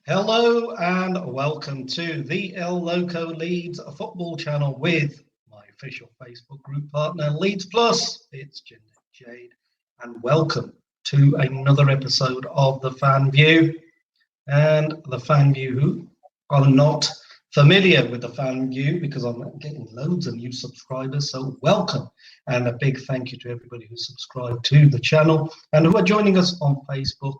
Hello and welcome to the Loco Leeds football channel with my official Facebook group partner Leeds Plus. It's Jinder Jade, and welcome to another episode of the Fan View. And the Fan View, who are not familiar with the Fan View because I'm getting loads of new subscribers, so welcome, and a big thank you to everybody who subscribed to the channel and who are joining us on Facebook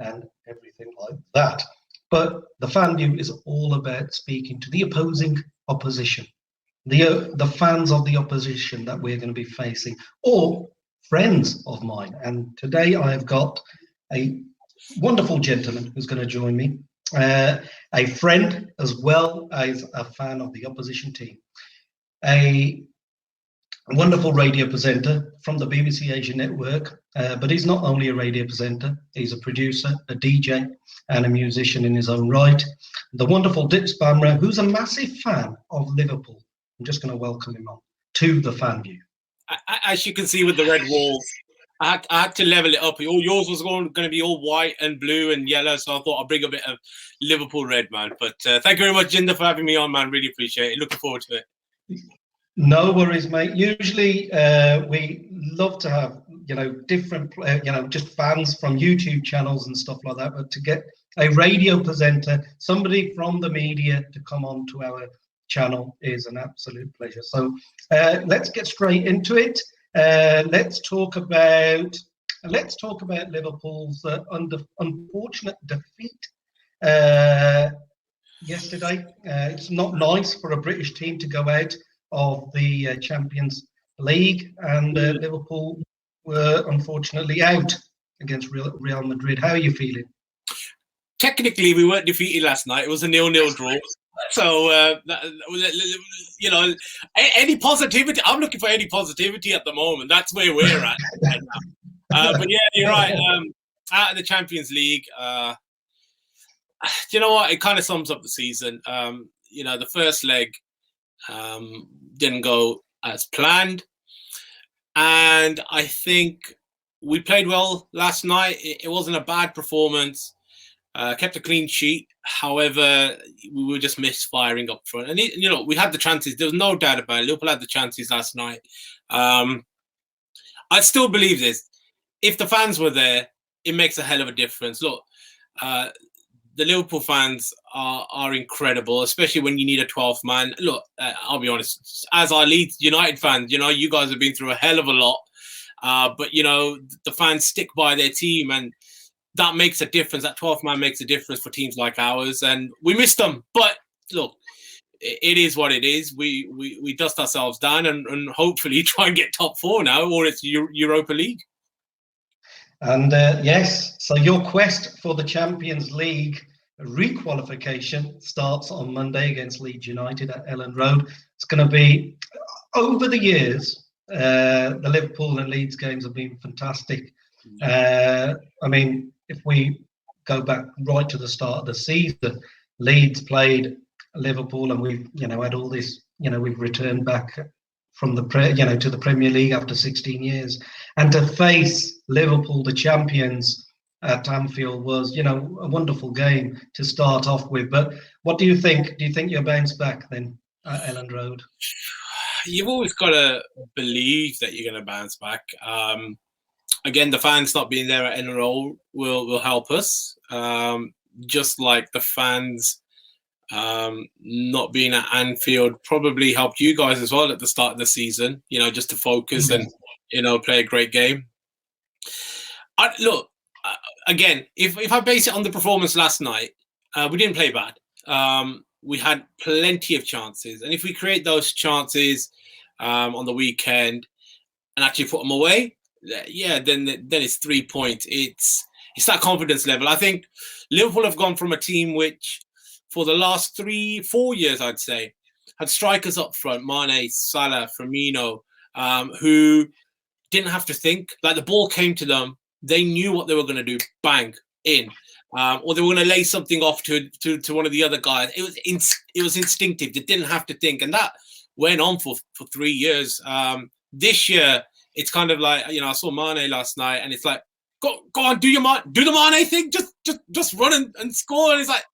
and everything like that. But the Fan View is all about speaking to the opposition, the fans of the opposition that we're going to be facing, or friends of mine. And today I have got a wonderful gentleman who's going to join me, a friend as well as a fan of the opposition team, a wonderful radio presenter from the BBC Asia Network, but he's not only a radio presenter, he's a producer, a DJ, and a musician in his own right. The wonderful Bhamrah, who's a massive fan of Liverpool. I'm just going to welcome him on to the Fan View. As you can see with the red walls, I had to level it up. Yours was going to be all white and blue and yellow, so I thought I'd bring a bit of Liverpool red, man. But thank you very much, Jinder, for having me on, man. Really appreciate it. Looking forward to it. No worries, mate. Usually we love to have, different, just fans from YouTube channels and stuff like that. But to get a radio presenter, somebody from the media to come on to our channel is an absolute pleasure. So let's get straight into it. Let's talk about Liverpool's unfortunate defeat yesterday. It's not nice for a British team to go out of the Champions League, and Liverpool were unfortunately out against Real Madrid. How are you feeling? Technically, we weren't defeated last night. It was a 0-0 draw. So, any positivity? I'm looking for any positivity at the moment. That's where we're at right now. But yeah, you're right. Out of the Champions League, do you know what? It kind of sums up the season. The first leg didn't go as planned, and I think we played well last night. It wasn't a bad performance. Kept a clean sheet. However, we were just misfiring up front. And, we had the chances. There was no doubt about it. Liverpool had the chances last night. I still believe this. If the fans were there, it makes a hell of a difference. Look, the Liverpool fans are incredible, especially when you need a 12th man. Look, I'll be honest. As our Leeds United fans, you guys have been through a hell of a lot. But, the fans stick by their team, and that makes a difference. That 12th man makes a difference for teams like ours, and we missed them. But look, it is what it is. We dust ourselves down and hopefully try and get top 4 now, or it's Europa League. And yes, so your quest for the Champions League requalification starts on Monday against Leeds United at Elland Road. It's going to be, over the years, the Liverpool and Leeds games have been fantastic. If we go back right to the start of the season, Leeds played Liverpool, and we've had all this. We've returned back from the to the Premier League after 16 years, and to face Liverpool, the champions, at Anfield was a wonderful game to start off with. But what do you think? Do you think you'll bounce back then at Elland Road? You've always got to believe that you're going to bounce back. Again, the fans not being there at Elland Road will help us. Just like the fans not being at Anfield probably helped you guys as well at the start of the season, just to focus and, play a great game. Again, if I base it on the performance last night, we didn't play bad. We had plenty of chances. And if we create those chances on the weekend and actually put them away, then it's 3 points. It's that confidence level. I think Liverpool have gone from a team which, for the last 3-4 years, I'd say, had strikers up front, Mane, Salah, Firmino, who didn't have to think. Like, the ball came to them, they knew what they were going to do. Bang, in. Or they were going to lay something off to one of the other guys. It was instinctive. They didn't have to think, and that went on for 3 years. This year, it's kind of like, I saw Mane last night, and it's like, go on, do the Mane thing, just run and score. And it's like,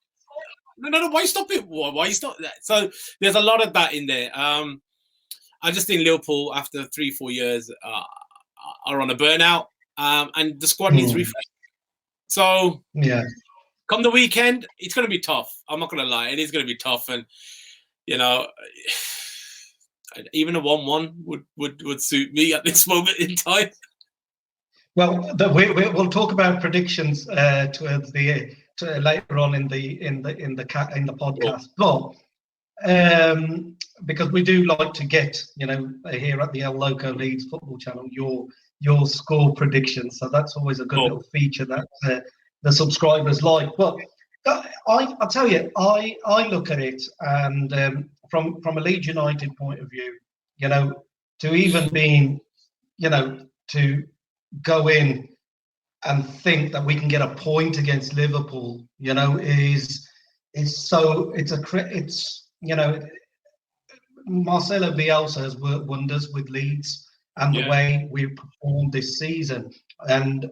No. Why stop it? Why stop that? So there's a lot of that in there. I just think Liverpool, after 3-4 years, are on a burnout, and the squad needs refresh. So yeah, come the weekend, it's going to be tough. I'm not going to lie, it is going to be tough, and even a 1-1 would suit me at this moment in time. Well, we'll talk about predictions towards later on in the podcast, but because we do like to get here at the El Loco Leeds Football Channel your score predictions, so that's always a good little feature that the subscribers like. But I'll tell you, I look at it, and from a Leeds United point of view, to even being, to go in and think that we can get a point against Liverpool, is Marcelo Bielsa has worked wonders with Leeds and the way we performed this season, and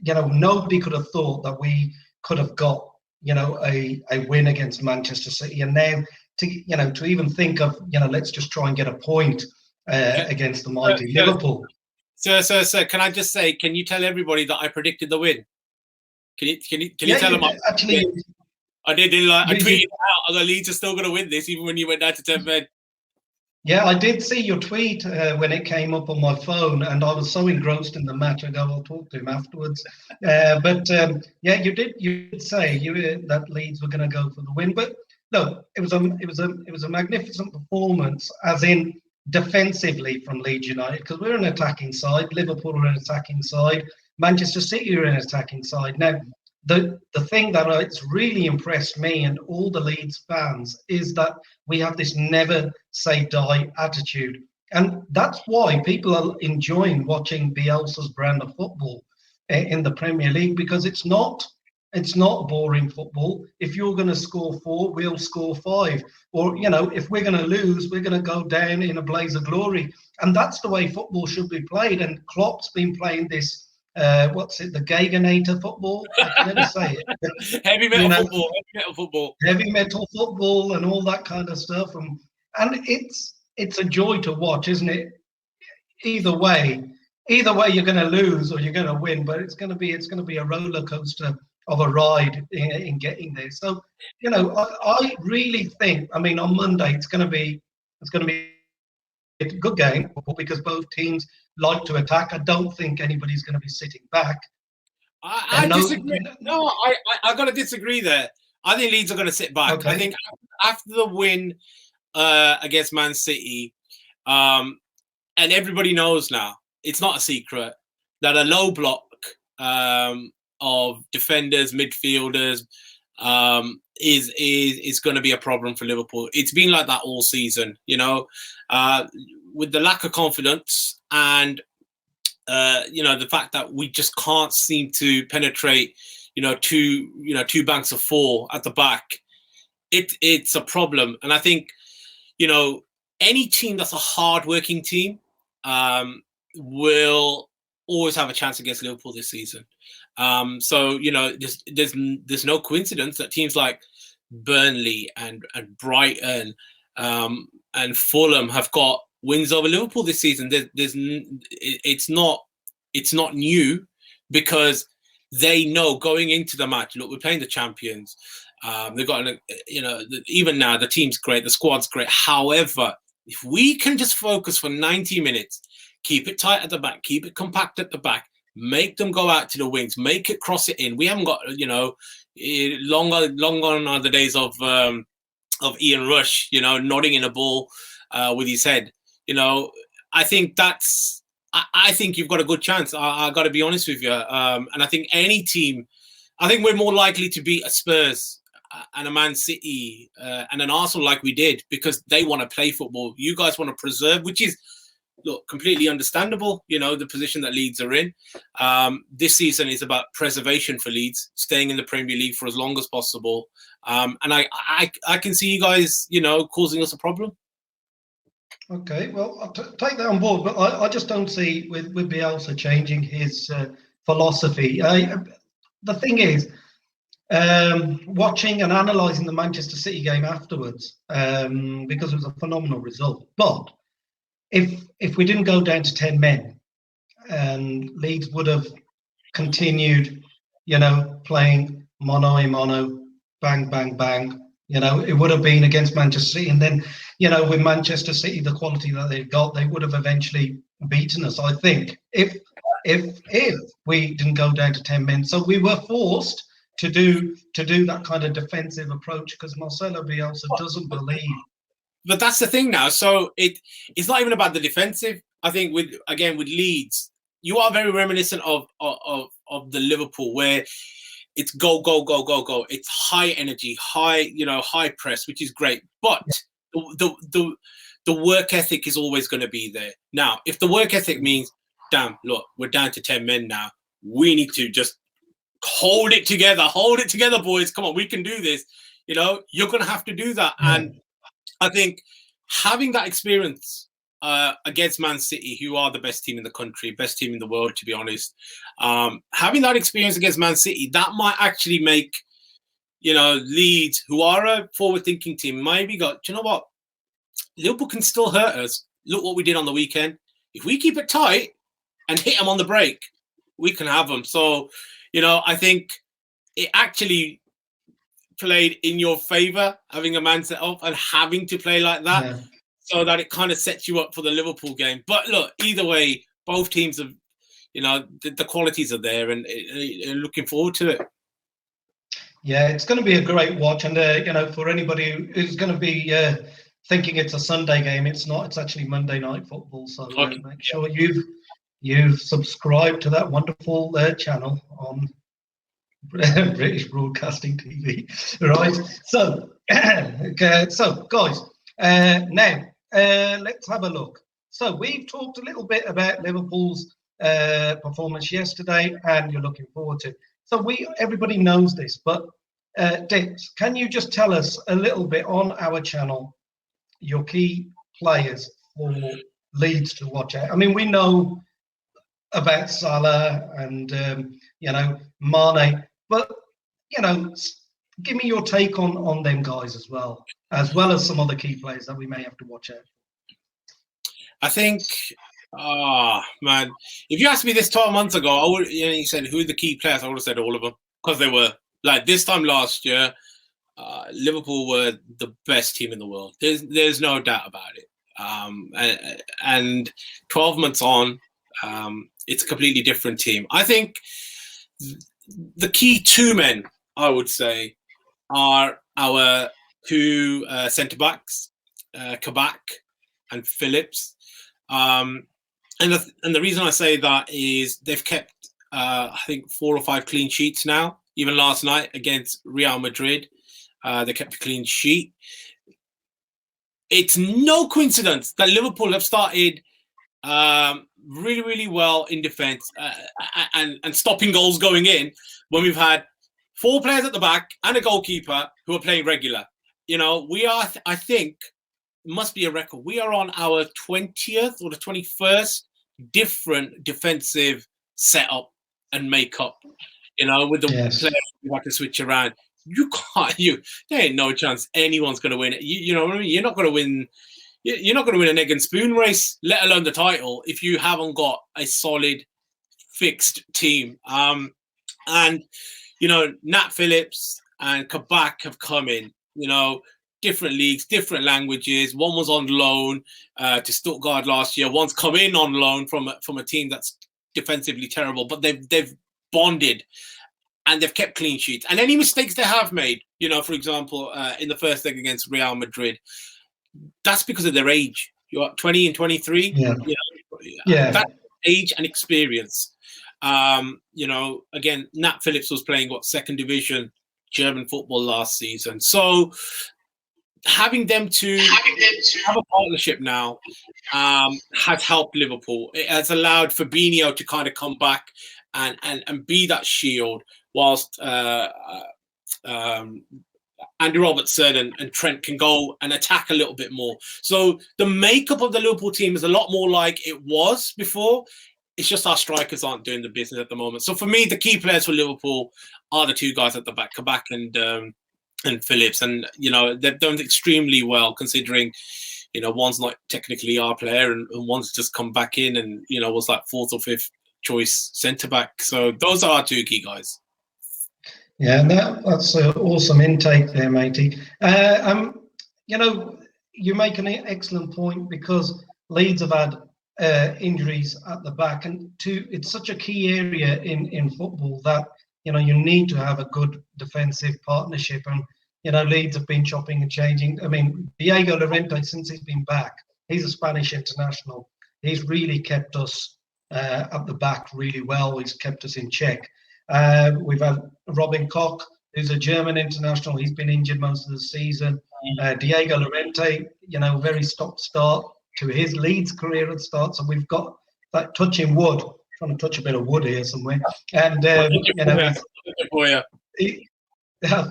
nobody could have thought that we could have got a win against Manchester City, and now to even think of let's just try and get a point against the mighty Liverpool. So, can I just say, can you tell everybody that I predicted the win? Can you tell them? Actually, I did. I tweeted out, the Leeds are still going to win this, even when you went down to 10 men. Yeah, I did see your tweet when it came up on my phone, and I was so engrossed in the match. I go, I'll talk to him afterwards. But you did say that Leeds were going to go for the win. But no, it was a magnificent performance, as in defensively from Leeds United, because we're an attacking side. Liverpool are an attacking side. Manchester City are an attacking side. Now, the thing that it's really impressed me and all the Leeds fans is that we have this never say die attitude. And that's why people are enjoying watching Bielsa's brand of football in the Premier League, because it's not boring football. If you're going to score 4, we'll score 5. Or, if we're going to lose, we're going to go down in a blaze of glory. And that's the way football should be played. And Klopp's been playing this, the Gaganator football? I can never say it. Heavy metal football. Heavy metal football and all that kind of stuff. And it's a joy to watch, isn't it? Either way you're going to lose or you're going to win, but it's going to be a roller coaster of a ride in getting there. So, I really think, on Monday it's going to be a good game because both teams like to attack. I don't think anybody's going to be sitting back. I disagree. No, I got to disagree there. I think Leeds are going to sit back. Okay. I think after the win against Man City, and everybody knows now, it's not a secret that a low block of defenders, midfielders is going to be a problem for Liverpool. It's been like that all season, with the lack of confidence and the fact that we just can't seem to penetrate two banks of 4 at the back. It's a problem, and I think any team that's a hard-working team will always have a chance against Liverpool this season. So there's no coincidence that teams like Burnley and Brighton and Fulham have got wins over Liverpool this season. It's not new, because they know going into the match, look, we're playing the champions. They've got even now the team's great, the squad's great. However, if we can just focus for 90 minutes, keep it tight at the back, keep it compact at the back, make them go out to the wings, make it cross it in. We haven't got, long gone are the days of Ian Rush, nodding in a ball with his head. I think I think you've got a good chance. I got to be honest with you. And I think any team, I think we're more likely to beat a Spurs and a Man City and an Arsenal like we did, because they want to play football. You guys want to preserve, which is, look, completely understandable, the position that Leeds are in. This season is about preservation for Leeds, staying in the Premier League for as long as possible. And I can see you guys, causing us a problem. Okay, well, I'll take that on board, but I just don't see with Bielsa changing his philosophy. The thing is, watching and analysing the Manchester City game afterwards because it was a phenomenal result. But if we didn't go down to 10 men, and Leeds would have continued, playing mono a mono, bang, bang, bang. It would have been against Manchester City. And then, with Manchester City, the quality that they've got, they would have eventually beaten us, I think, if we didn't go down to 10 men. So we were forced to do that kind of defensive approach because Marcelo Bielsa doesn't believe. But that's the thing now. So it's not even about the defensive. I think with Leeds, you are very reminiscent of the Liverpool, where it's go, go, go, go, go. It's high energy, high press, which is great. But the work ethic is always going to be there. Now, if the work ethic means, damn, look, we're down to 10 men now. We need to just hold it together, boys. Come on, we can do this. You're going to have to do that. Yeah. And I think having that experience against Man City, who are the best team in the country, best team in the world, to be honest, having that experience against Man City, that might actually make, Leeds, who are a forward-thinking team, maybe go, do you know what? Liverpool can still hurt us. Look what we did on the weekend. If we keep it tight and hit them on the break, we can have them. So, I think it actually played in your favour, having a man set up and having to play like that, so that it kind of sets you up for the Liverpool game. But look, either way, both teams have, the qualities are there, and looking forward to it. Yeah, it's going to be a great watch, and for anybody who's going to be thinking it's a Sunday game, it's not. It's actually Monday night football. So make sure you've subscribed to that wonderful channel on British Broadcasting TV, right? So, guys, now let's have a look. So we've talked a little bit about Liverpool's performance yesterday, and you're looking forward to. So everybody knows this, but Dix, can you just tell us a little bit on our channel your key players for Leeds to watch out? I mean, we know about Salah and Mane, but give me your take on them guys as well as some other key players that we may have to watch out. I think, man, if you asked me this 12 months ago, I would. You said who are the key players? I would have said all of them, because they were like this time last year. Liverpool were the best team in the world. There's no doubt about it. And 12 months on, it's a completely different team. I think the key two men, I would say, are our two centre backs, Kabak and Phillips. And the reason I say that is they've kept, I think, 4 or 5 clean sheets now. Even last night against Real Madrid, they kept a clean sheet. It's no coincidence that Liverpool have started really, really well in defence and stopping goals going in when we've had 4 players at the back and a goalkeeper who are playing regular. We are, I think, must be a record. We are on our 20th or the 21st different defensive setup and makeup. With the players who have to switch around. There ain't no chance anyone's going to win it. You know what I mean? You're not going to win. You're not going to win an egg and spoon race, let alone the title, if you haven't got a solid, fixed team. And Nat Phillips and Kabak have come in. Different leagues, different languages. One was on loan to Stuttgart last year. One's come in on loan from a team that's defensively terrible, but they've bonded and they've kept clean sheets. And any mistakes they have made, for example, in the first leg against Real Madrid, that's because of their age. You're 20 and 23. Yeah. That age and experience. Again, Nat Phillips was playing second division German football last season. So having them to have a partnership now has helped Liverpool. It has allowed Fabinho to kind of come back and be that shield, whilst Andy Robertson and Trent can go and attack a little bit more. So the makeup of the Liverpool team is a lot more like it was before. it's just our strikers aren't doing the business at the moment. So for me, the key players for Liverpool are the two guys at the back, Kabak and Phillips, and they've done extremely well considering. One's not technically our player, and one's just come back in and was like fourth or fifth choice centre back. So those are our two key guys. Yeah, and that's an awesome intake there, matey. You make an excellent point because Leeds have had injuries at the back, and it's such a key area in football that you need to have a good defensive partnership. And Leeds have been chopping and changing. I mean, Diego Llorente, since he's been back, he's a Spanish international. He's really kept us at the back really well. He's kept us in check. We've had Robin Koch, who's a German international. He's been injured most of the season. Diego Llorente, very stop-start to his Leeds career at start. So we've got that touching wood. Trying to touch a bit of wood here somewhere. And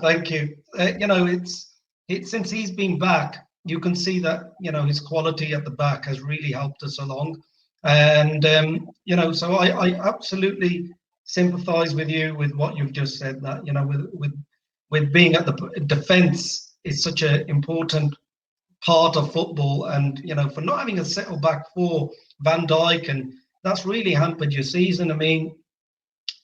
thank you. It's since he's been back, you can see that his quality at the back has really helped us along. And so I absolutely sympathise with you with what you've just said. That with being at the defence is such an important part of football, and for not having a settled back for Van Dijk, and that's really hampered your season. I mean,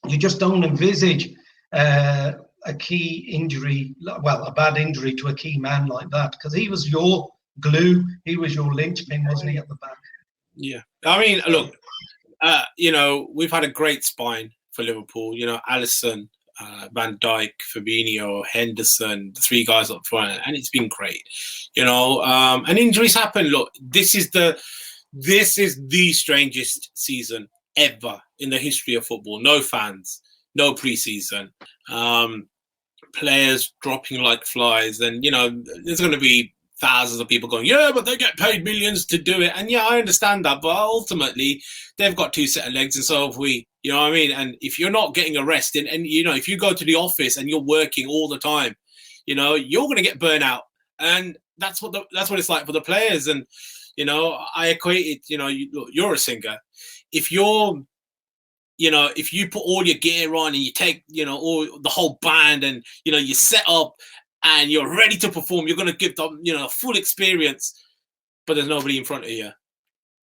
you just don't envisage a key injury, a bad injury to a key man like that, because he was your glue, he was your linchpin, wasn't he, at the back? Yeah, I mean, look, we've had a great spine for Liverpool. Alisson, Van Dijk, Fabinho, Henderson, the three guys up front, and it's been great. And injuries happen. Look, this is the strangest season ever in the history of football. No fans, no preseason, players dropping like flies, and there's going to be thousands of people going, yeah, but they get paid millions to do it. And yeah, I understand that, but ultimately they've got two set of legs, and so have we. You know what I mean? And if you're not getting a rest, and if you go to the office and you're working all the time, you're going to get burnt out, and that's what it's like for the players. And I equate it. You're a singer. If you put all your gear on and you take all the whole band, and you set up and you're ready to perform, you're going to give them a full experience, but there's nobody in front of you.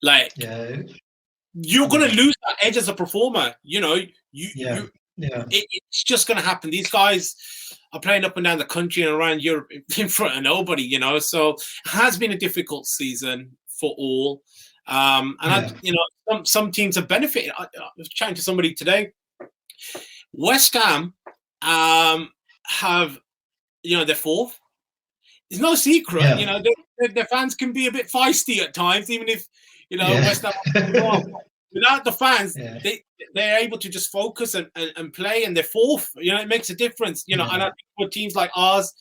Like, yeah. You're going to lose that edge as a performer. It's just going to happen. These guys are playing up and down the country and around Europe in front of nobody, So it has been a difficult season for all. Some teams have benefited. I was chatting to somebody today. West Ham have, they're fourth. It's no secret. Yeah. Their fans can be a bit feisty at times, even if West Ham. Without the fans, they're able to just focus and play, and they're fourth. It makes a difference. And I think for teams like ours,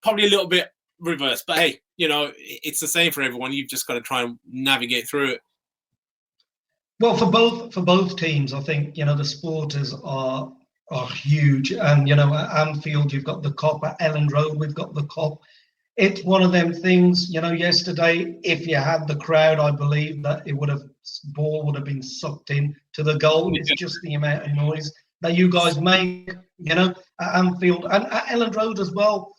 probably a little bit reverse. But hey, it's the same for everyone. You've just got to try and navigate through it. Well, for both teams, I think the supporters are huge, and at Anfield you've got the Kop, at Ellen Road we've got the Kop. It's one of them things. Yesterday, if you had the crowd, I believe that ball would have been sucked in to the goal. It's just the amount of noise that you guys make, at Anfield and at Ellen Road as well.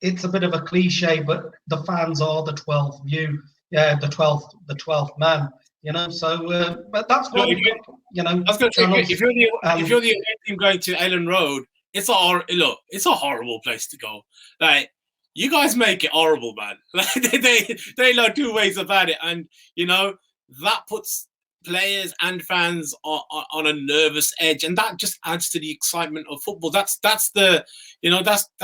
It's a bit of a cliche, but the fans are the 12th view. Yeah, the 12th man. So but that's what I was going to say. If you're the team going to Ellen Road, it's a horrible place to go. Like, you guys make it horrible, man. Like, they know two ways about it, and that puts players and fans on a nervous edge, and that just adds to the excitement of football. That's the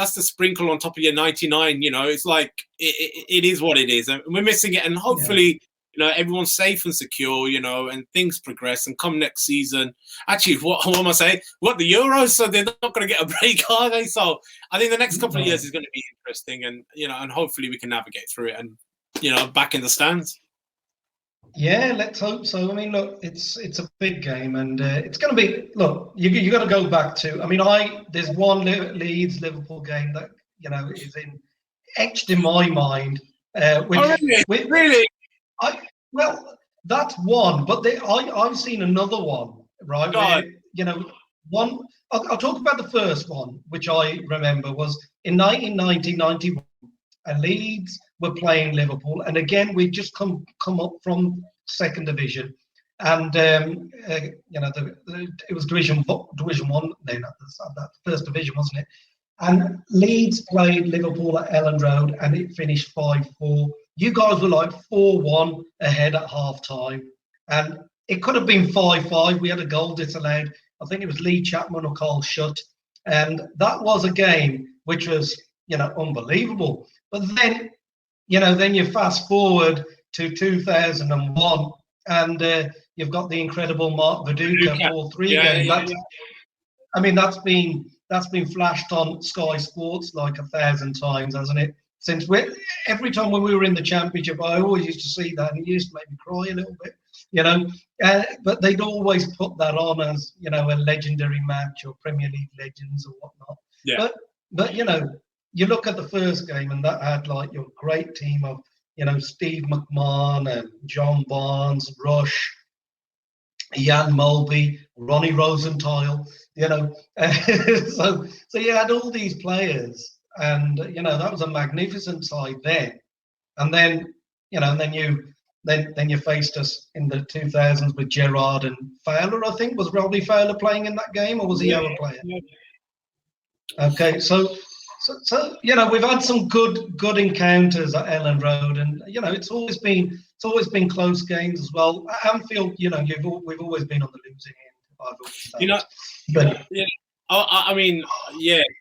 sprinkle on top of your 99. It's like it is what it is, and we're missing it. And hopefully, everyone's safe and secure, and things progress. And come next season, actually, what am I saying? What, the Euros? So they're not going to get a break, are they? So I think the next couple of years is going to be interesting, and and hopefully we can navigate through it, and back in the stands. Yeah, let's hope so. I mean, look, it's a big game, and it's going to be. Look, you got to go back to. I mean, there's one Leeds Liverpool game that is etched in my mind. Really? Well, that's one. But I've seen another one, right? Where, one. I'll talk about the first one, which I remember was in 1990-91. And Leeds were playing Liverpool, and again we just come up from second division, and it was Division 1 then, that first division, wasn't it? And Leeds played Liverpool at Elland Road, and it finished 5-4. You guys were like 4-1 ahead at half time, and it could have been 5-5. We had a goal disallowed. I think it was Lee Chapman or Carl Schutt, and that was a game which was unbelievable. But then, then you fast forward to 2001, and you've got the incredible Mark Viduka 4-3 game. I mean, that's been flashed on Sky Sports like 1,000 times, hasn't it? Since every time when we were in the Championship, I always used to see that, and it used to make me cry a little bit, But they'd always put that on as a legendary match or Premier League legends or whatnot. Yeah. But you look at the first game, and that had like your great team of, Steve McMahon and John Barnes, Rush, Jan Mulby, Ronnie Rosenthal, so you had all these players, and that was a magnificent side then. And then then you faced us in the 2000s with Gerrard and Fowler. I think, was Robbie Fowler playing in that game, or was he our player? Okay, so we've had some good encounters at Elland Road, and it's always been close games as well. At Anfield, we've always been on the losing end. I mean,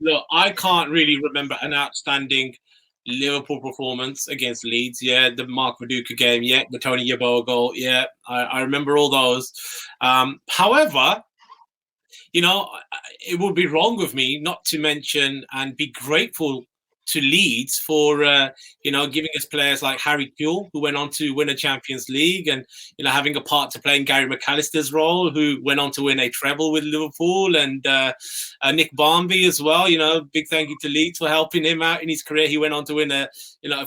look, I can't really remember an outstanding Liverpool performance against Leeds. Yeah, the Mark Viduka game. Yeah, the Tony Yeboah goal. Yeah, I remember all those. However, it would be wrong of me not to mention and be grateful to Leeds for, giving us players like Harry Kewell, who went on to win a Champions League, and, having a part to play in Gary McAllister's role, who went on to win a treble with Liverpool, and Nick Barmby as well. Big thank you to Leeds for helping him out in his career. He went on to win a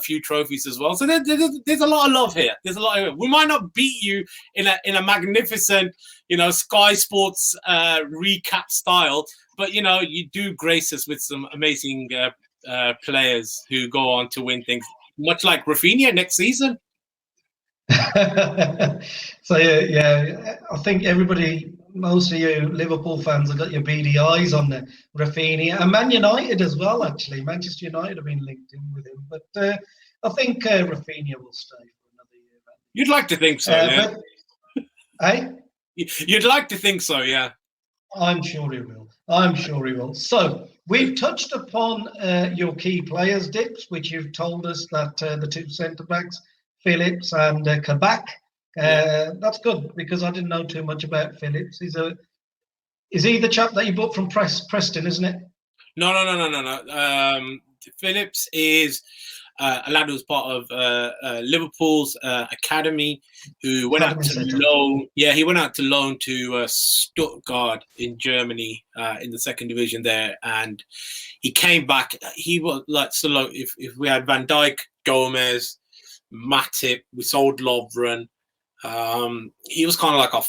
few trophies as well. So there's a lot of love here. We might not beat you in a magnificent, Sky Sports recap style, but, you do grace us with some amazing players who go on to win things, much like Rafinha next season. So I think most of you Liverpool fans have got your beady eyes on the Rafinha, and Man United as well. Actually, Manchester United have been linked in with him, but I think Rafinha will stay for another year. You'd like to think so, yeah. Hey, you'd like to think so, yeah. I'm sure he will. So we've touched upon your key players, Dips, which you've told us that the two centre-backs, Phillips and Kabak. That's good, because I didn't know too much about Phillips. Is he the chap that you bought from Preston, isn't it? No. Phillips is a lad who was part of Liverpool's academy, who went out to loan. Yeah, he went out to loan to Stuttgart in Germany in the second division there, and he came back. He was if we had Van Dijk, Gomez, Matip, we sold Lovren. He was kind of like a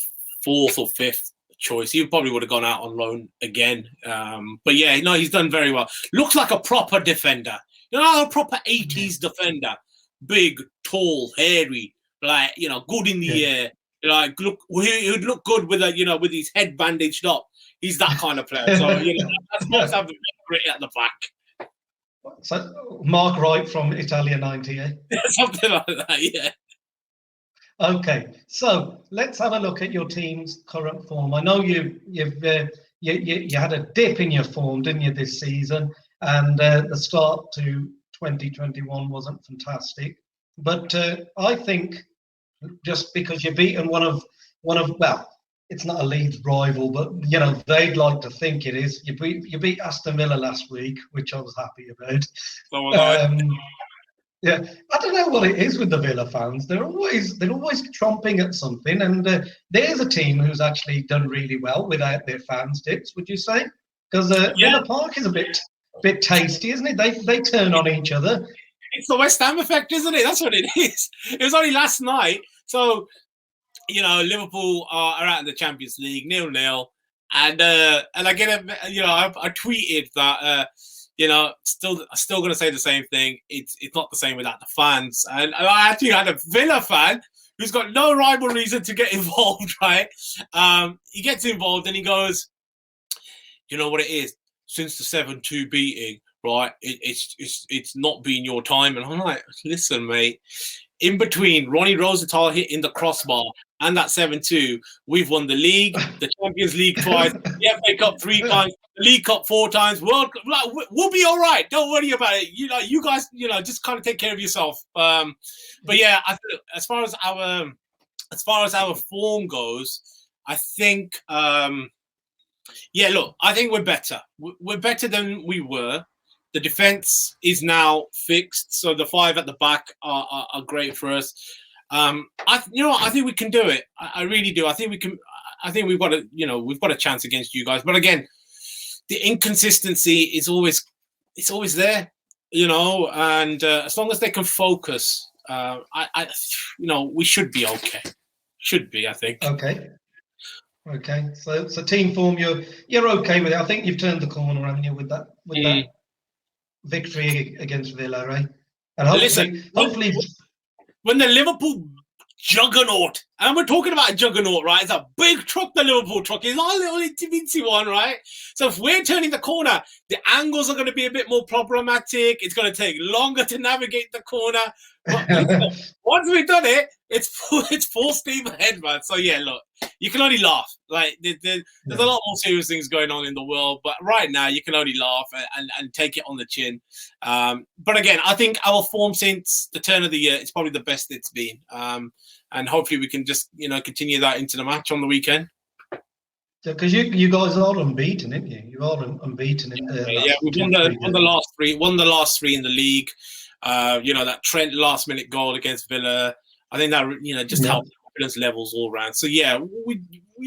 fourth or fifth choice. He probably would have gone out on loan again. But he's done very well. Looks like a proper defender. A proper 80s defender. Big, tall, hairy, good in the air. He'd look good with with his head bandaged up. He's that kind of player. So, that's nice to have the grit at the back. So, Mark Wright from Italia 90, eh? Something like that, yeah. Okay, so let's have a look at your team's current form. I know you had a dip in your form, didn't you, this season? And the start to 2021 wasn't fantastic. But I think just because you've beaten one of it's not a Leeds rival, but they'd like to think it is. You beat Aston Villa last week, which I was happy about. So was I. Yeah, I don't know what it is with the Villa fans. They're always tromping at something, and there's a team who's actually done really well without their fans. Dips, would you say? Because Villa Park is a bit tasty, isn't it? They turn on each other. It's the West Ham effect, isn't it? That's what it is. It was only last night. So Liverpool are out in the Champions League 0-0, and I get I tweeted that still going to say the same thing. It's not the same without the fans, and I actually had a Villa fan who's got no rhyme or reason to get involved. Right? He gets involved and he goes, "You know what it is? Since the 7-2 beating, right? It's not been your time." And I'm like, "Listen, mate. In between Ronnie Rosenthal hitting the crossbar and that 7-2, we've won the league, the Champions League twice, the FA Cup 3 times, the League Cup 4 times. World Cup, we'll be all right. Don't worry about it. You guys, just kind of take care of yourself." But yeah, as far as our form goes, I think, I think we're better. We're better than we were. The defense is now fixed, so the 5 at the back are great for us. I think we can do it. I really do. I think we can. I think we've got a chance against you guys. But again, the inconsistency is always there, And as long as they can focus, we should be okay. Should be, I think. Okay. So team form, you're okay with it. I think you've turned the corner, haven't you, with that victory against Villa, right? And hopefully, when the Liverpool juggernaut, and we're talking about a juggernaut, right? It's a big truck, the Liverpool truck. It's not a little itty-bitty one, right? So if we're turning the corner, the angles are going to be a bit more problematic. It's going to take longer to navigate the corner. But once we've done it, it's full steam ahead, man. So yeah, look, you can only laugh. Like there's a lot more serious things going on in the world, but right now you can only laugh and take it on the chin. But again, I think our form since the turn of the year is probably the best it's been. And hopefully we can just continue that into the match on the weekend. Because you guys are unbeaten, aren't you? You are unbeaten in the we've won the last three. Won the last 3 in the league. That Trent last minute goal against Villa. I think that just helped confidence levels all around. So yeah, we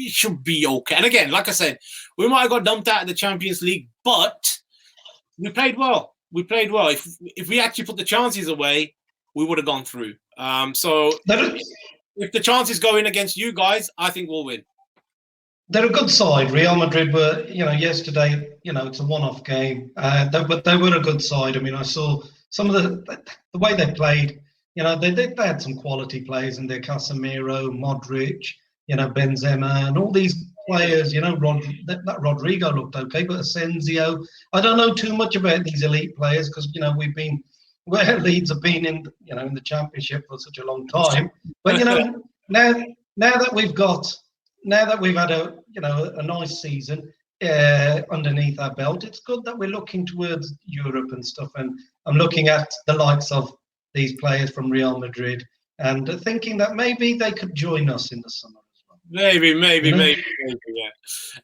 should be okay. And again, like I said, we might have got dumped out of the Champions League, but we played well. If we actually put the chances away, we would have gone through. So if the chances go in against you guys, I think we'll win. They're a good side. Real Madrid were, yesterday, it's a one-off game, but they were a good side. I mean, I saw some of the way they played. They had some quality players in there: Casemiro, Modric, Benzema, and all these players. That Rodrigo looked okay, but Asensio. I don't know too much about these elite players because where Leeds have been in the Championship for such a long time. But now that we've had a nice season underneath our belt, it's good that we're looking towards Europe and stuff. And I'm looking at the likes of these players from Real Madrid and thinking that maybe they could join us in the summer as well. Maybe,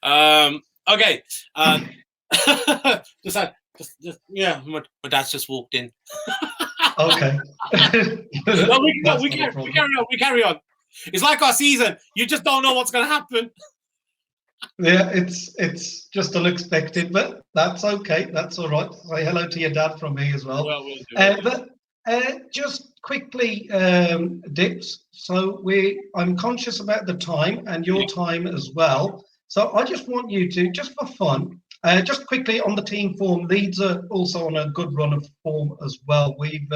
yeah. Okay. My dad's just walked in. Okay. No, we carry on. It's like our season. You just don't know what's going to happen. Yeah, it's just unexpected, but that's okay. That's all right. Say hello to your dad from me as well. Well, we'll do. But just quickly, Dips. So I'm conscious about the time and your time as well. So I just want you to, just for fun, just quickly on the team form. Leeds are also on a good run of form as well. We've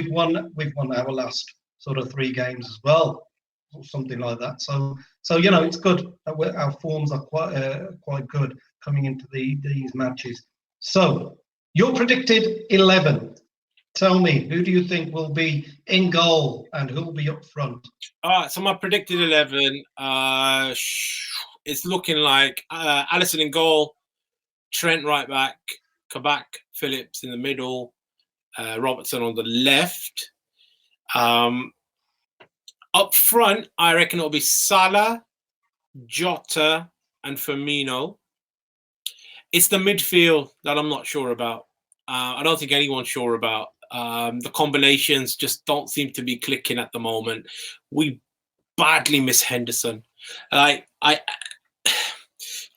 won our last sort of 3 games as well, or something like that. So it's good that our forms are quite good coming into these matches. So your predicted 11. Tell me, who do you think will be in goal and who will be up front? All right, so my predicted 11 it's looking like Alisson in goal, Trent right back, Kabak, Phillips in the middle, Robertson on the left. Up front, I reckon it'll be Salah, Jota, and Firmino. It's the midfield that I'm not sure about. I don't think anyone's sure about. The combinations just don't seem to be clicking at the moment. We badly miss Henderson. I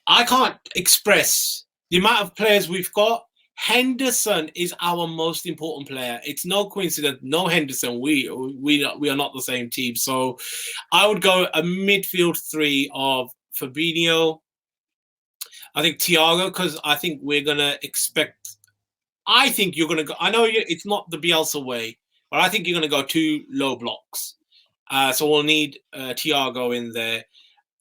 can't express the amount of players we've got. Henderson is our most important player. It's no coincidence. No Henderson. We are not the same team. So I would go a midfield three of Fabinho. I think Thiago, because I think we're gonna expect. I think you're gonna go. I know it's not the Bielsa way, but I think you're gonna go 2 low blocks. So we'll need Thiago in there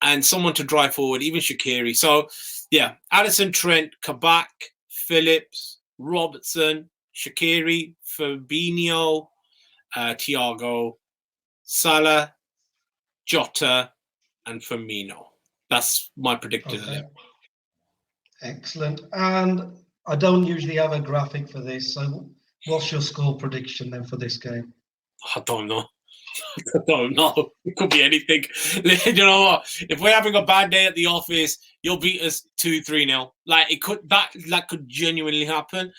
and someone to drive forward, even Shaqiri. So yeah, Addison, Trent, Kabak, Phillips, Robertson, Shaqiri, Fabinho, Thiago, Salah, Jota, and Firmino. That's my predicted. Okay. Excellent. And I don't usually have a graphic for this, so what's your score prediction then for this game? I don't know. I don't know. It could be anything. You know what? If we're having a bad day at the office, you'll beat us 2-3-0. Like it could that could genuinely happen.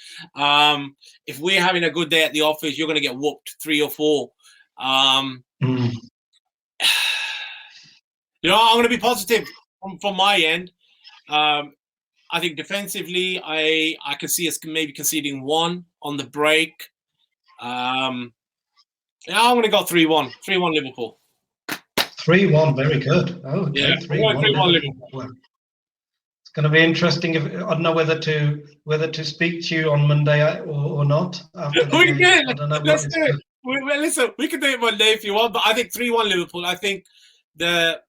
If we're having a good day at the office, you're gonna get whooped 3 or 4. You know, I'm gonna be positive from my end. I think defensively, I could see us maybe conceding 1 on the break. Yeah, I'm going to go 3-1. 3-1 Liverpool. 3-1, very good. Oh, okay. Yeah, 3-1 Liverpool. Well, it's going to be interesting. I don't know whether to speak to you on Monday or not. After the We game. can. I don't know. Let's do it. Listen, we can do it Monday if you want, but I think 3-1 Liverpool. I think the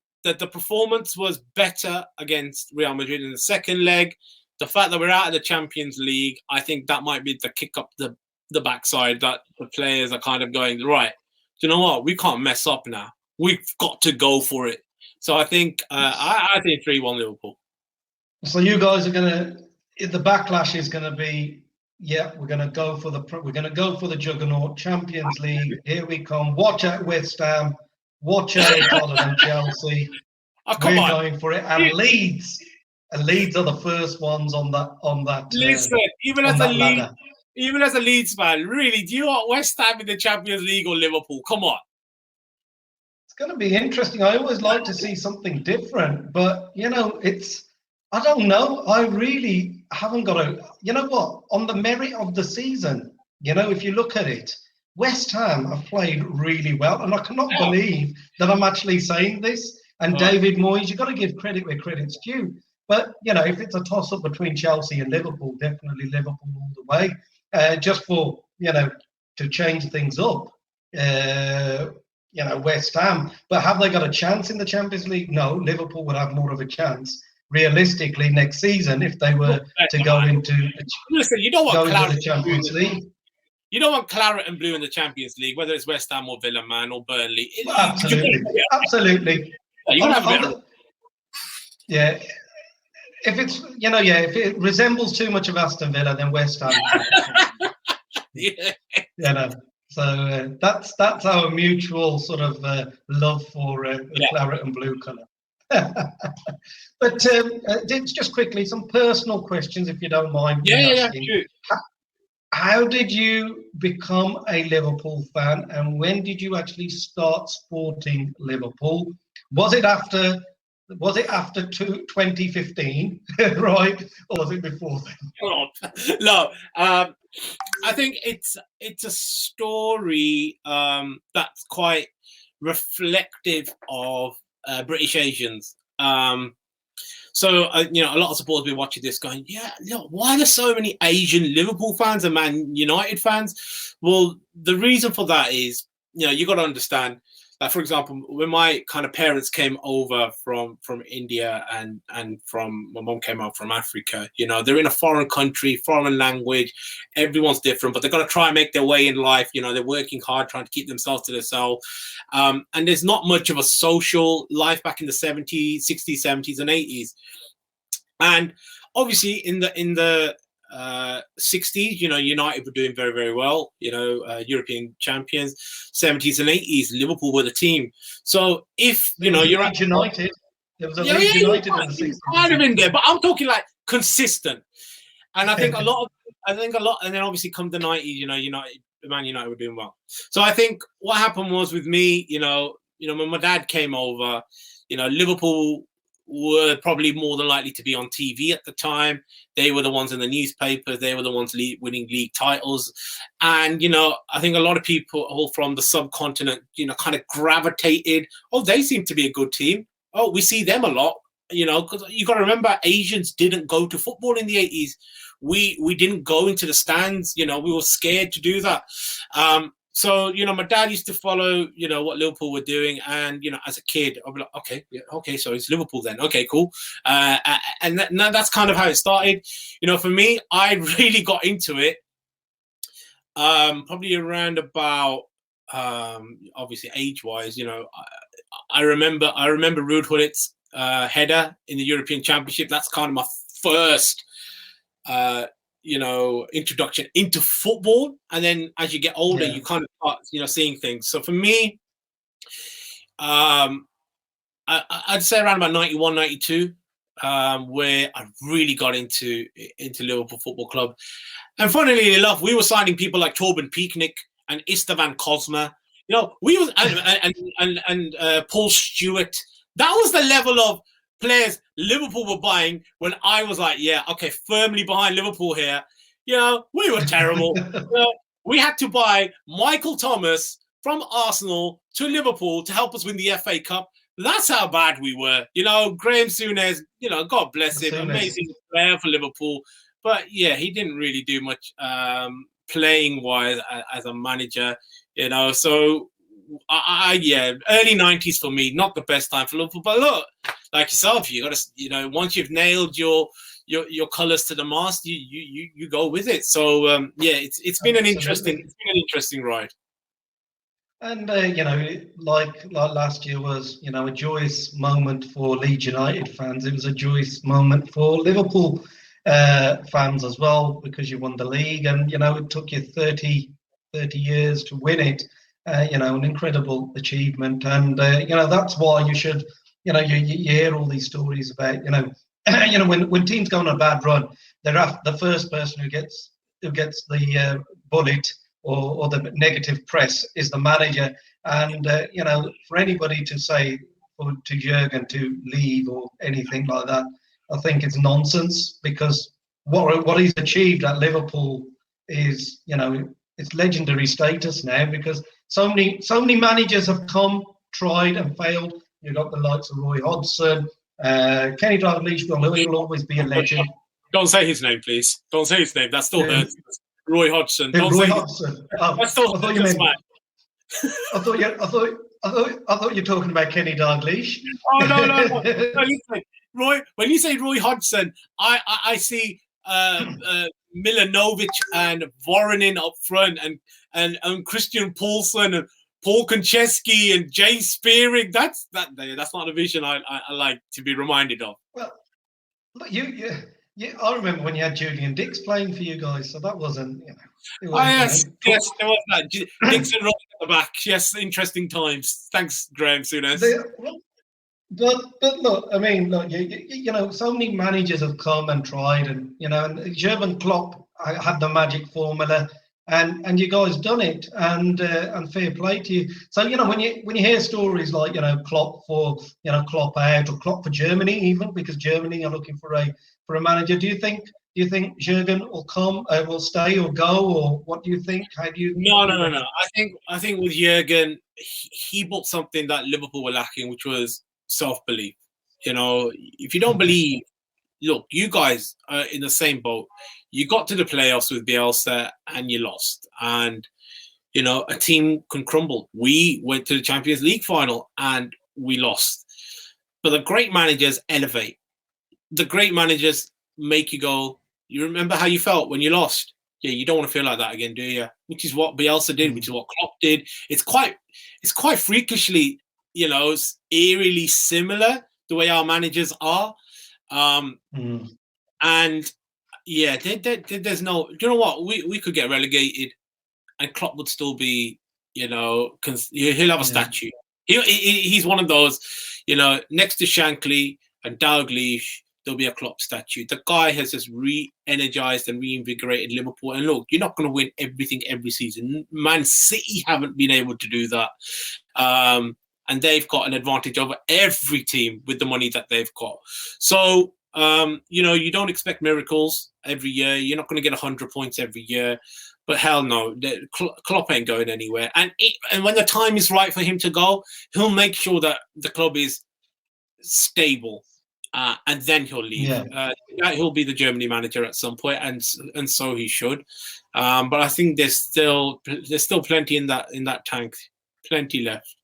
performance was better against Real Madrid in the second leg. The fact that we're out of the Champions League, I think that might be the kick up the backside that the players are kind of going, right, do you know what? We can't mess up now. We've got to go for it. So I think I think 3-1 Liverpool. So you guys are the backlash is gonna be, yeah, we're gonna go for the juggernaut Champions League. Here we come. Watch out West Ham. Watch out Tottenham, Chelsea. We're going for it. And Leeds are the first ones on that. Listen, even as a Leeds fan, really, do you want West Ham in the Champions League or Liverpool? Come on. It's going to be interesting. I always like to see something different, but I don't know. I really haven't got you know what? On the merit of the season, if you look at it, West Ham have played really well, and I cannot believe that I'm actually saying this. And David Moyes, you've got to give credit where credit's due. But, if it's a toss-up between Chelsea and Liverpool, definitely Liverpool all the way. Just for, to change things up, West Ham. But have they got a chance in the Champions League? No, Liverpool would have more of a chance, realistically, next season if they were to go into the Champions League. You don't want claret and blue in the Champions League, whether it's West Ham or Villa, man, or Burnley. Absolutely. You can have a bit of... Yeah. If it's, if it resembles too much of Aston Villa, then West Ham. So that's our mutual sort of love for the claret and blue colour. But just quickly, some personal questions, if you don't mind. Yeah, sure. How did you become a Liverpool fan, and when did you actually start supporting Liverpool? Was it after 2015, right, or was it before then? No, I think it's a story that's quite reflective of British Asians. So, a lot of supporters will be watching this going, why are there so many Asian Liverpool fans and Man United fans? Well, the reason for that is, you got to understand, like, for example, when my kind of parents came over from India and from my mom came out from Africa, they're in a foreign country, foreign language, everyone's different, but they're going to try and make their way in life. They're working hard, trying to keep themselves to themselves. And there's not much of a social life back in the 70s, 60s, 70s, and 80s. And obviously in the 60s, United were doing very, very well, European champions. 70s and 80s, Liverpool were the team. So if, you're at United, there was a Leeds United in the 60s. Kind of in there, but I'm talking like consistent. And I think a lot, and then obviously come the 90s, Man United were doing well. So I think what happened was with me, when my dad came over, Liverpool were probably more than likely to be on TV at the time. They were the ones in the newspapers. They were the ones winning league titles. And, I think a lot of people all from the subcontinent, kind of gravitated. Oh, they seem to be a good team. Oh, we see them a lot, because you got to remember Asians didn't go to football in the 80s. We didn't go into the stands. We were scared to do that. So, my dad used to follow, what Liverpool were doing. And, as a kid, I'd be like, okay, so it's Liverpool then. Okay, cool. And that's kind of how it started. For me, I really got into it probably around about, obviously age-wise, I remember Ruud Gullit's header in the European Championship. That's kind of my first introduction into football. And then as you get older, you kind of start, seeing things. So for me, I'd say around about 91, 92, where I really got into Liverpool Football Club. And funnily enough, we were signing people like Torben Pieknik and Istvan Kozma. We was and Paul Stewart. That was the level of players Liverpool were buying when I was like, firmly behind Liverpool here. We were terrible. We had to buy Michael Thomas from Arsenal to Liverpool to help us win the FA Cup. That's how bad we were. Graham Souness, God bless him, amazing player for Liverpool. But he didn't really do much playing-wise as a manager, So early 90s for me, not the best time for Liverpool. But look, like yourself, you got to, once you've nailed your colours to the mast, you go with it. So it's been an interesting ride. And like last year was a joyous moment for Leeds United fans. It was a joyous moment for Liverpool fans as well, because you won the league, and it took you 30 years to win it. An incredible achievement, and that's why you should you hear all these stories about when teams go on a bad run, they're the first person who gets the bullet or the negative press is the manager. And for anybody to say to Jurgen to leave or anything like that, I think it's nonsense, because what he's achieved at Liverpool is it's legendary status now, because so many managers have come, tried and failed. You've got the likes of Roy Hodgson, Kenny Dalglish will always be a legend. Don't say his name, please. Don't say his name. That still hurts. Roy Hodgson. Don't Roy Hodgson. That still hurts, man. I thought you were talking about Kenny Dalglish. Oh no. Listen, Roy. When you say Roy Hodgson, I see Milanovic and Voronin up front, and Christian Poulsen and Paul Konchesky and Jay Spearing. That's not a vision I like to be reminded of. Well, I remember when you had Julian Dix playing for you guys, so that wasn't. Yes, there was that. Dixon right at the back. Yes, interesting times. Thanks, Graham Souness. But look, I mean, look, so many managers have come and tried, and and Jurgen Klopp had the magic formula, and you guys done it, and fair play to you. So when you hear stories like Klopp for Klopp out, or Klopp for Germany even, because Germany are looking for a manager, do you think Jurgen will come, will stay or go, or what do you think? How do you? No. I think with Jurgen, he bought something that Liverpool were lacking, which was self-belief. If you don't believe, look, you guys are in the same boat. You got to the playoffs with Bielsa and you lost, and a team can crumble. We went to the Champions League final and we lost, but the great managers elevate. The great managers make you go, you remember how you felt when you lost? Yeah, you don't want to feel like that again, do you? Which is what Bielsa did, which is what Klopp did. It's quite freakishly, eerily similar the way our managers are. And yeah, there's no. Do you know what? We could get relegated, and Klopp would still be. He'll have a statue. He's one of those. Next to Shankly and Dalglish, there'll be a Klopp statue. The guy has just re-energized and reinvigorated Liverpool. And look, you're not going to win everything every season. Man City haven't been able to do that. and they've got an advantage over every team with the money that they've got. So, you don't expect miracles every year. You're not going to get 100 points every year. But hell no, Klopp ain't going anywhere. And when the time is right for him to go, he'll make sure that the club is stable, and then he'll leave. Yeah. He'll be the Germany manager at some point, and so he should. But I think there's still plenty in that tank, plenty left.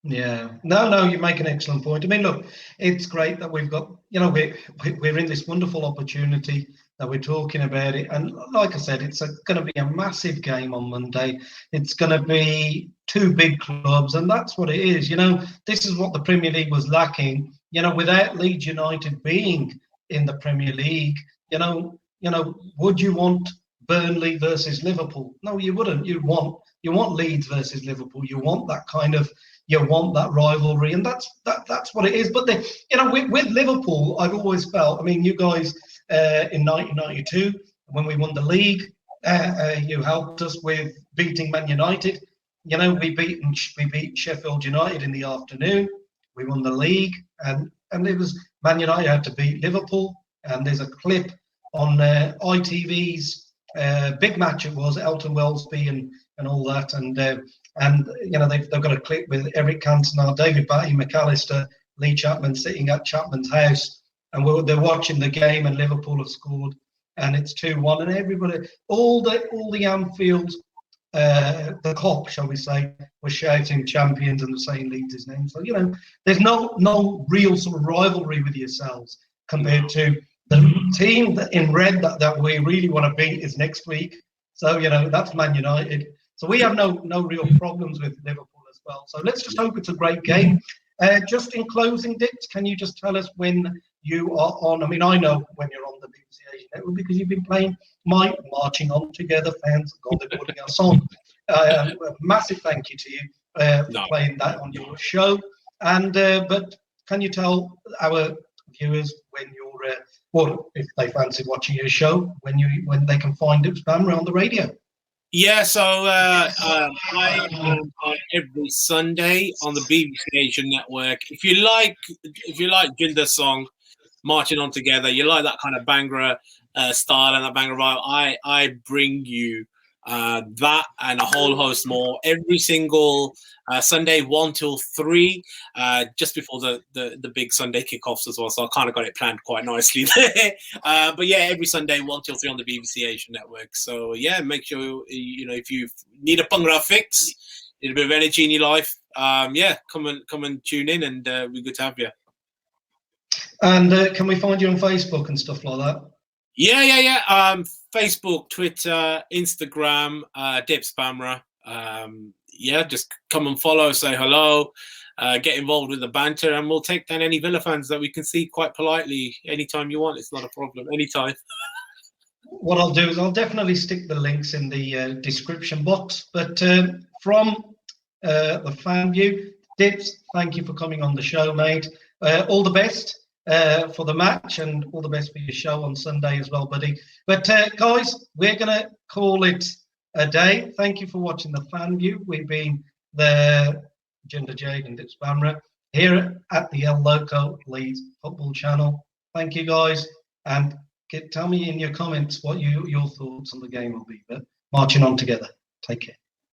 Yeah, no, you make an excellent point. I mean, look, it's great that we've got, we're in this wonderful opportunity that we're talking about it. And like I said, it's going to be a massive game on Monday. It's going to be two big clubs, and that's what it is. This is what the Premier League was lacking. Without Leeds United being in the Premier League, would you want Burnley versus Liverpool? No, you wouldn't. You want Leeds versus Liverpool. You want that kind of. You want that rivalry, and that's what it is. But with Liverpool, I've always felt. I mean, you guys in 1992 when we won the league, you helped us with beating Man United. We beat Sheffield United in the afternoon. We won the league, and it was Man United had to beat Liverpool. And there's a clip on ITV's big match. It was Elton Wellesby and all that, and they've got a clip with Eric Cantona, David Batty, McAllister, Lee Chapman sitting at Chapman's house, and they're watching the game, and Liverpool have scored, and it's 2-1, and everybody, all the Anfield, the Klopp, shall we say, was shouting champions and saying Leeds' name. So there's no real sort of rivalry with yourselves compared to the team in red that we really want to beat is next week. So that's Man United. So we have no real problems with Liverpool as well. So let's just hope it's a great game. Just in closing, Dix, can you just tell us when you are on? I mean, I know when you're on the BBC Asian Network because you've been playing my Marching On Together fans. God, they're putting us on. A massive thank you to you for playing that on your show. And but can you tell our viewers when you're, or if they fancy watching your show, when they can find it, Bhamrah on the radio? Yeah, so I am on every Sunday on the BBC Asian Network. If you like Jinder's song, Marching On Together, you like that kind of Bhangra style and that Bhangra vibe, I bring you that and a whole host more every single Sunday 1 till 3, just before the big Sunday kickoffs as well. So I kind of got it planned quite nicely there. But yeah, every Sunday 1 till 3 on the BBC Asian Network. So yeah, make sure if you need a Bhangra fix, need a bit of energy in your life, come and tune in, and we're good to have you. And can we find you on Facebook and stuff like that? Yeah. Facebook, Twitter, Instagram, Dips Bhamrah. Just come and follow, say hello, get involved with the banter, and we'll take down any Villa fans that we can see quite politely anytime you want. It's not a problem, anytime. What I'll do is I'll definitely stick the links in the description box. But from the fan view, Dips, thank you for coming on the show, mate. All the best for the match, and all the best for your show on Sunday as well, buddy. But guys, we're going to call it a day. Thank you for watching the fan view. We've been the Jinder Jade and Dips Bhamrah here at the Loco Leeds Football Channel. Thank you, guys, and tell me in your comments what your thoughts on the game will be. But marching on together. Take care.